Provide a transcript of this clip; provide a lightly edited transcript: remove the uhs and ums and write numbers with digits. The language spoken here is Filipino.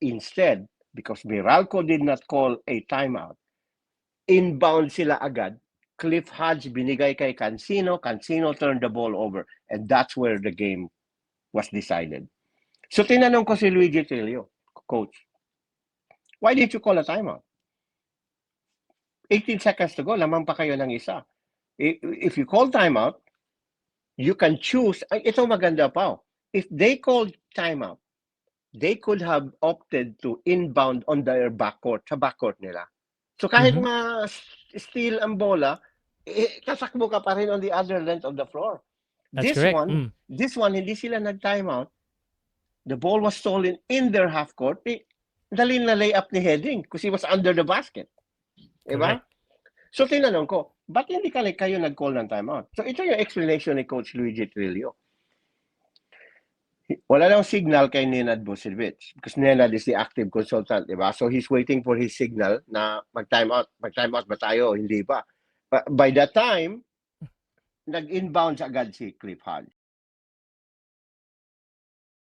Instead, because Meralco did not call a timeout, inbound sila agad. Cliff Hodge binigay kay Cancino. Cancino turned the ball over. And that's where the game was decided. So tinanong ko si Luigi Trillo, coach, why did you call a timeout? 18 seconds to go, lamang pa kayo ng isa. If you call timeout, you can choose. Ay, ito maganda pa. If they called timeout, they could have opted to inbound on their backcourt, sa backcourt nila. So kahit ma-steal ang bola, kasakbo ka pa rin on the other length of the floor. That's correct. This one, hindi sila nag-timeout. The ball was stolen in their half court. Dali na layup ni Heading because he was under the basket. Diba? So tinanong ko, ba't hindi kayo nag-call ng timeout? So ito yung explanation ni Coach Luigi Trillo. Wala lang signal kay Nenad Vucevic because Nenad is the active consultant, diba? So he's waiting for his signal na mag-timeout. Mag-timeout ba tayo? Hindi ba? By that time, nag-inbound agad si Cliff Hodge.